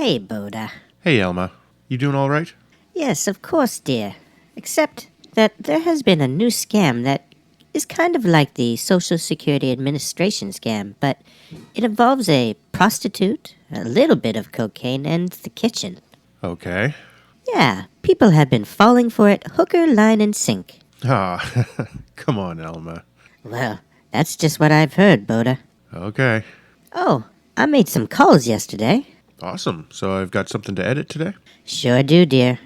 Hey, Boda. Hey, Elma. You doing all right? Yes, of course, dear. Except that there has been a new scam that is kind of like the Social Security Administration scam, but it involves a prostitute, a little bit of cocaine, and the kitchen. Okay. Yeah, people have been falling for it hooker, line, and sink. Ah, come on, Elma. Well, that's just what I've heard, Boda. Okay. Oh, I made some calls yesterday. Awesome. So I've got something to edit today? Sure do, dear.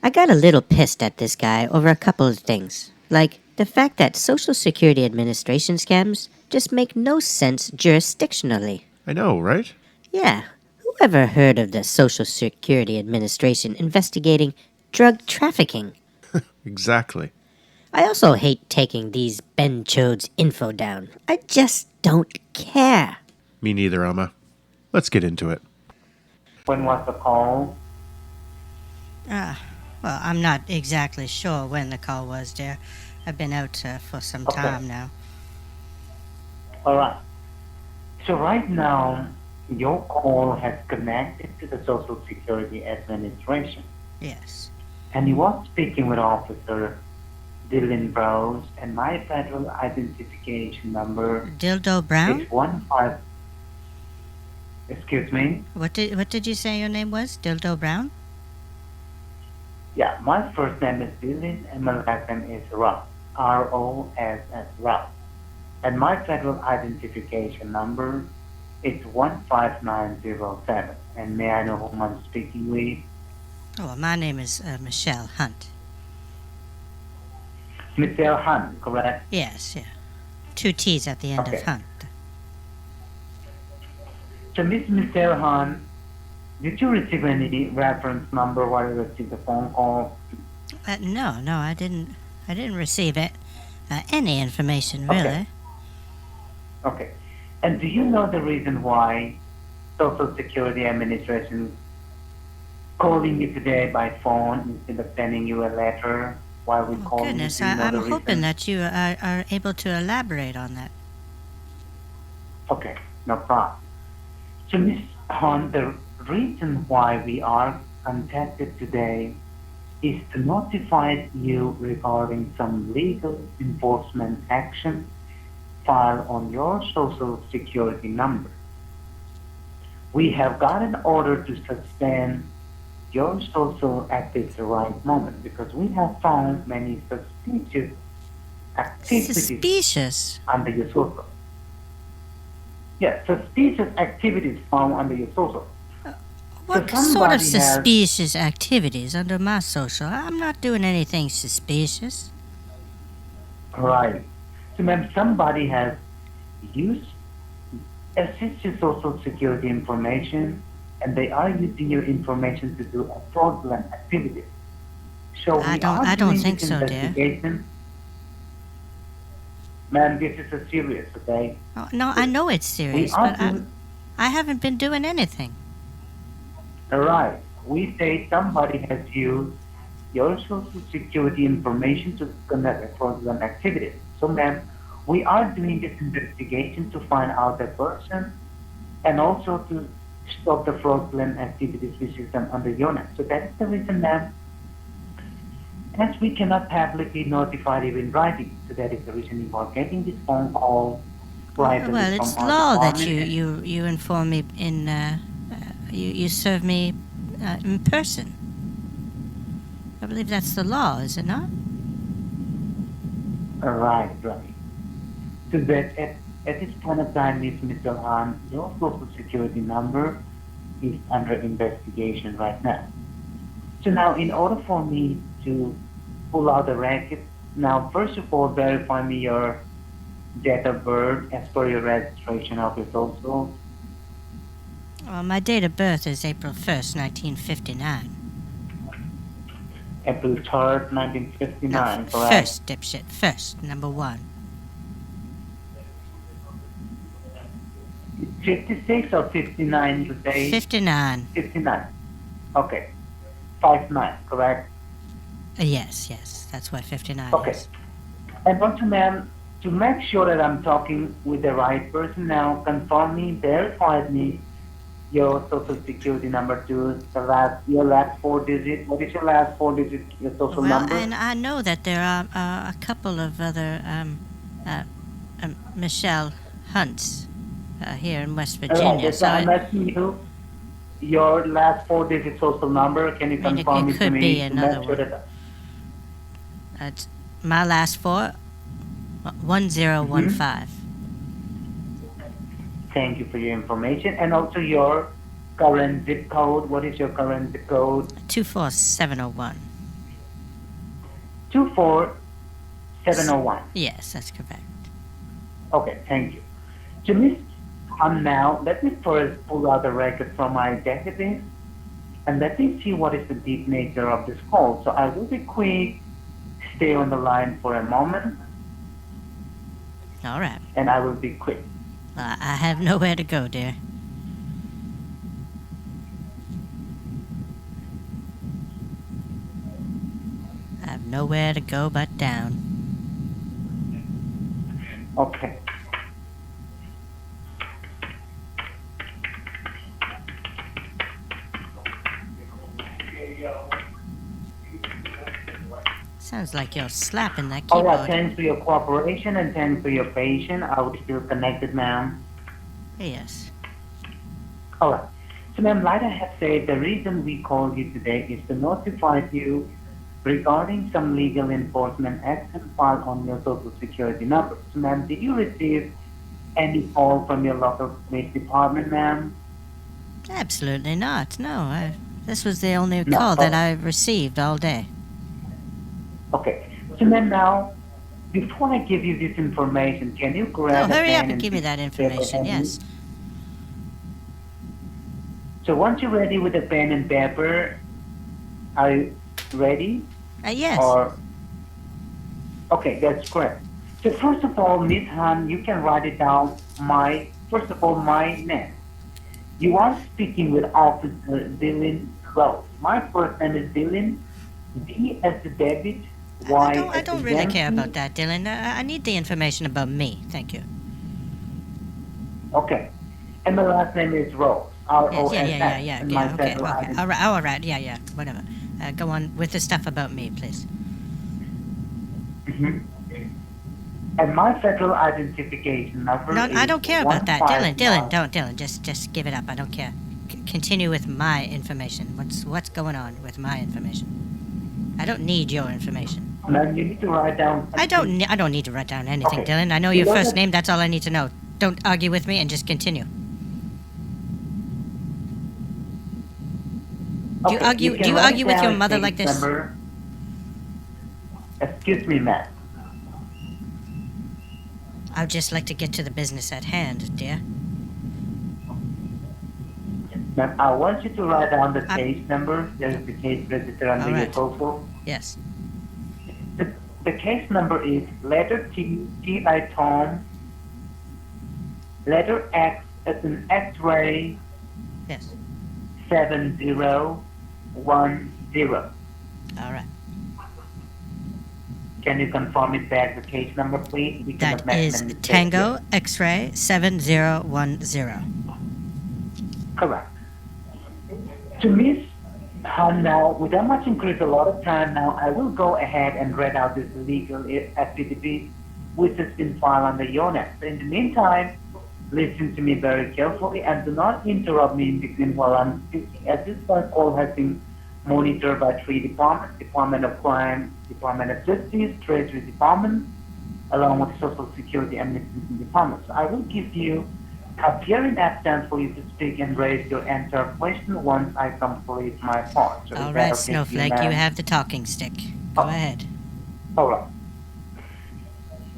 I got a little pissed at this guy over a couple of things, like the fact that Social Security Administration scams just make no sense jurisdictionally. I know, right? Yeah, whoever heard of the Social Security Administration investigating drug trafficking? Exactly. I also hate taking these Ben Chode's info down. I just don't care. Me neither, Elma. Let's get into it. When was the call? Well, I'm not exactly sure when the call was, dear. I've been out for some Okay. time now. All right. So right now, your call has connected to the Social Security Administration, Yes. and you are speaking with Officer Dylan Browse, and my federal identification number Dildo Brown? is 15. Excuse me? What did you say your name was? Dildo Brown? Yeah, my first name is Dylan, and my last name is Ross. R-O-S-S, Ross. And my federal identification number is 15907. And may I know whom I'm speaking with? Oh, my name is Michelle Hunt. Michelle Hunt, correct? Yes, yeah. 2 T's at the end Okay. of Hunt. So, Miss Michelle Hunt, did you receive any reference number while you received the phone call? No, I didn't receive it. Any information, Okay. really. Okay. And do you know the reason why Social Security Administration calling you today by phone instead of sending you a letter while we Oh, call goodness, you? Do you know I'm the hoping reason? that you are able to elaborate on that. Okay, no problem. So, Ms. Hunt, the reason why we are contacted today is to notify you regarding some legal enforcement action filed on your Social Security number. We have got an order to suspend your social at this right moment because we have found many suspicious activities Suspicious? under your social. Yes, suspicious activities found under your social. What So sort of somebody has- suspicious activities under my social? I'm not doing anything suspicious. Right. So, ma'am, somebody has used assist your social security information, and they are using your information to do a fraudulent activity. So I we don't- are I don't doing think this so, dear. investigation. Ma'am, this is a serious, okay? Oh, no, I know it's serious, are but doing- I haven't been doing anything. Right. We say somebody has used your social security information to conduct a fraudulent activity. So, ma'am, we are doing this investigation to find out the person and also to stop the fraudulent activities which is done under your name. So that is the reason, ma'am. As we cannot publicly notify you in writing, so that is the reason you are getting this phone call privately Well, it's from our law that department. you inform me in, you serve me in person. I believe that's the law, is it not? Right. So that at this point of time, Mr. Han, your social security number is under investigation right now. So now, in order for me to pull out the record, now first of all, verify me your date of birth as per your registration of your social. Well, my date of birth is April 1st, 1959. April 3rd, 1959, correct? First, dipshit. First, number 1. 56 or 59, you say? 59. 59. Okay. 59, correct? Yes, that's what 59 Okay. is. And also, ma'am, to make sure that I'm talking with the right person now, confirm me, verify me your social security number to your last four digits. What is your last four digits, your social Well, number? and I know that there are a couple of other Michelle Hunts here in West All right, Virginia. that's So why I'm asking you your last four digit social number. Can you I mean, confirm it it to could be me to another make sure one. that? It's my last four, 1015. Thank you for your information and also your current zip code. What is your current zip code? 24701. 24701. Yes, that's correct. Okay, thank you. To Miss now, let me first pull out the record from my database and let me see what is the deep nature of this call. So I will be quick. Stay on the line for a moment All right. and I will be quick. I have nowhere to go, dear. I have nowhere to go but down. Okay. Sounds like you're slapping that All right, keyboard. thanks for your cooperation and thanks for your patience. I will still connected, ma'am. Yes. All right. So, ma'am, like I have said, the reason we called you today is to notify you regarding some legal enforcement action filed on your Social Security number. So, ma'am, did you receive any call from your local police department, ma'am? Absolutely not. No, this was the only No, call that oh. I received all day. Okay. So, ma'am, now, before I give you this information, can you grab Oh, a hurry pen up and give me that paper information. and Yes. So, once you're ready with a pen and paper, are you ready? Yes. Or okay, that's correct. So first of all, Miss Han, you can write it down. First of all, my name. You are speaking with Officer Dylan Rose. My first name is Dylan. D as the David. Y I as don't the really care Yankee. about that, Dylan. I need the information about me. Thank you. Okay. And my last name is Rose. R-O-S-S. Yeah. And my Okay. federal Okay. identity. All right. Yeah. Whatever. Go on with the stuff about me, please. Mhm. And my federal identification number No, is I don't care about that, Dylan. 159. Don't, Dylan. Just give it up. I don't care. Continue with my information. What's going on with my information? I don't need your information. Ma'am, you need to write down. I don't need to write down anything, Okay. Dylan. I know You your know first that- name. That's all I need to know. Don't argue with me and just continue. Do you Okay, argue? can Do you write argue with your down mother case like this? number. Excuse me, ma'am. I'd just like to get to the business at hand, dear. Ma'am, I want you to write down the I'm- case number. There is the case registered under your Alright. social. Yes. The case number is letter T, T like Tom, letter X as in X-ray, Yes. 7010. All right. Can you confirm it back, the case number, please? We cannot That make is any mistakes Tango here. X-ray 7010. Correct. To Miss Han now, without much increase a lot of time now, I will go ahead and read out this legal activity which has been filed under your name. So in the meantime, listen to me very carefully and do not interrupt me in between while I'm speaking, as this phone call has been monitored by three departments: Department of Crime, Department of Justice, Treasury Department, along with Social Security Administration Department. So I will give you a period absence for you to speak and raise your answer question once I complete my part. So is All that right, okay with Snowflake, you ma'am? have the talking stick. Go Oh. ahead. All right.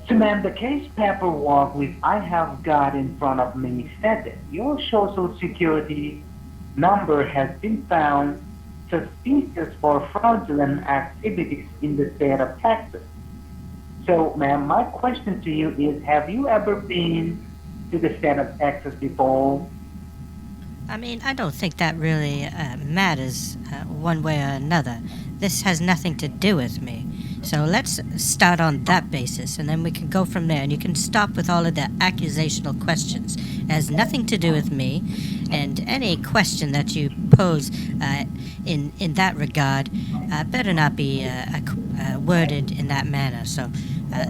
So, ma'am, the case paperwork which I have got in front of me said that your Social Security number has been found suspicious for fraudulent activities in the state of Texas. So, ma'am, my question to you is, have you ever been to the state of Texas before? I mean, I don't think that really matters one way or another. This has nothing to do with me. So let's start on that basis, and then we can go from there. And you can stop with all of the accusational questions. It has nothing to do with me, and any question that you pose in that regard better not be worded in that manner. So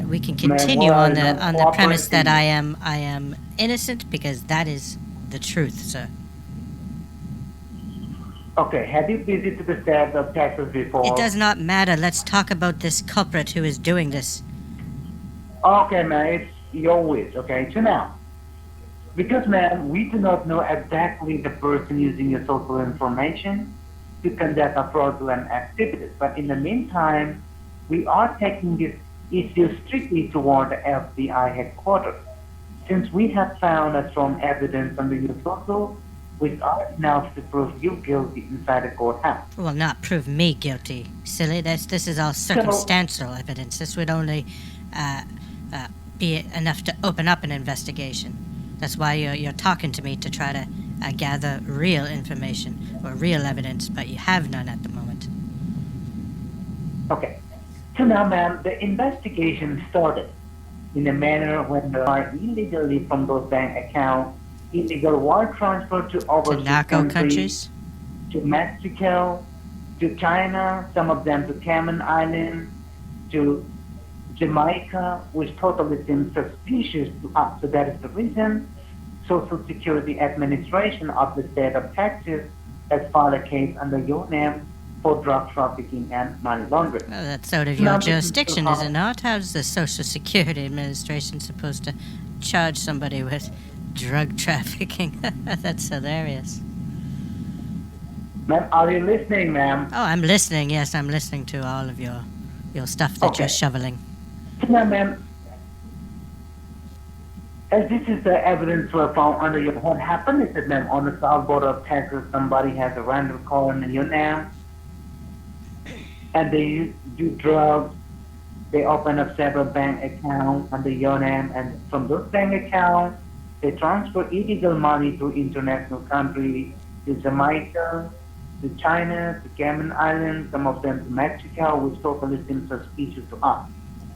we can continue on the premise that I am innocent, because that is the truth, sir. Okay, have you visited the state of Texas before? It does not matter. Let's talk about this culprit who is doing this. Okay, man, it's your wish, okay? So now, because, man, we do not know exactly the person using your social information to conduct a fraudulent activities, but in the meantime, we are taking this issue strictly toward the FBI headquarters, since we have found a strong evidence under your social, which are enough to prove you guilty inside the courthouse. Will not prove me guilty, silly. This is all circumstantial evidence. This would only be enough to open up an investigation. That's why you're talking to me, to try to gather real information or real evidence, but you have none at the moment. Okay. So now, ma'am, the investigation started in a manner when there are illegally from those bank accounts, illegal wire transfer to overseas narco countries, to Mexico, to China, some of them to Cayman Islands, to Jamaica, which totally seems suspicious to us. So that is the reason Social Security Administration of the state of Texas has filed a case under your name for drug trafficking and money laundering. Well, that's out of your jurisdiction, is it not? How's the Social Security Administration supposed to charge somebody with drug trafficking? That's hilarious. Ma'am, are you listening, ma'am? Oh, I'm listening. Yes, I'm listening to all of your stuff that you're shoveling. Now, ma'am, as this is the evidence we found under your what happened is that, ma'am, on the south border of Texas, somebody has a random call in your name, and they do drugs. They open up several bank accounts under your name, and from those bank accounts, they transfer illegal money to international countries, to Jamaica, to China, to Cayman Islands, some of them to Mexico, which totally seems suspicious to us.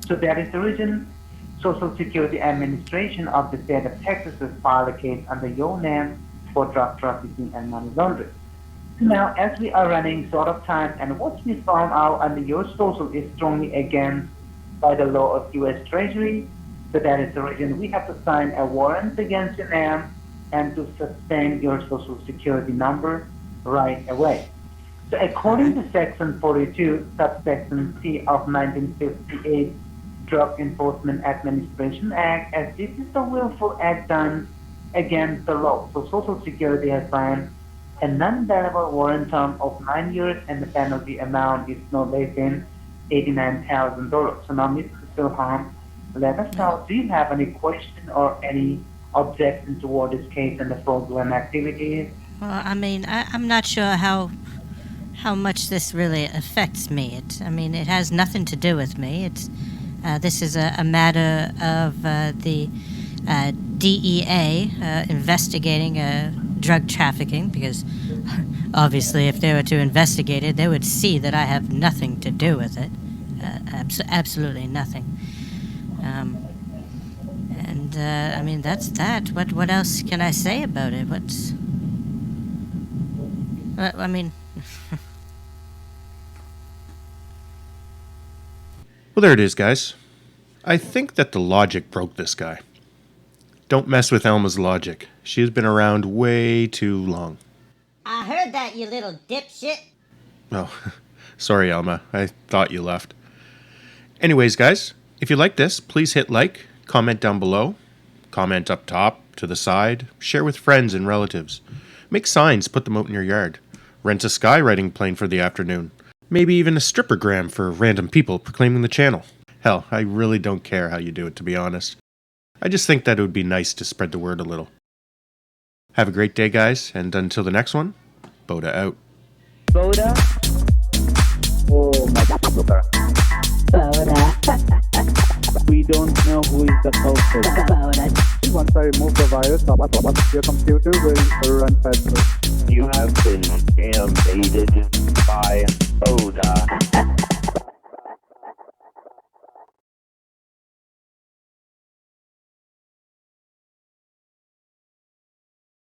So that is the reason Social Security Administration of the state of Texas has filed a case under your name for drug trafficking and money laundering. So now, as we are running short of time, and what we found out under your social is strongly against by the law of U.S. Treasury, so that is the reason we have to sign a warrant against your name and to suspend your Social Security number right away. So according to Section 42, subsection C of 1958 Drug Enforcement Administration Act, as this is a willful act done against the law. So Social Security has signed a non-bailable warrant term of 9 years, and the penalty amount is no less than $89,000. So now, Mr. Silham, let us know, do you have any question or any objection toward this case and the fraudulent activities? Well, I mean, I'm not sure how much this really affects me. It has nothing to do with me. This is a matter of the DEA investigating drug trafficking, because obviously if they were to investigate it, they would see that I have nothing to do with it. Absolutely nothing. That's that. What else can I say about it? Well, there it is, guys. I think that the logic broke this guy. Don't mess with Elma's logic. She has been around way too long. I heard that, you little dipshit. Oh, sorry, Elma. I thought you left. Anyways, guys, if you like this, please hit like, comment down below, comment up top, to the side, share with friends and relatives. Make signs, put them out in your yard. Rent a skywriting plane for the afternoon. Maybe even a strippergram for random people proclaiming the channel. Hell, I really don't care how you do it, to be honest. I just think that it would be nice to spread the word a little. Have a great day, guys, and until the next one, Boda out. Boda? Oh my God. Boda. We don't know who is the culprit. Boda. Once I remove the virus, your computer will run faster. You have been scambaited by Boda.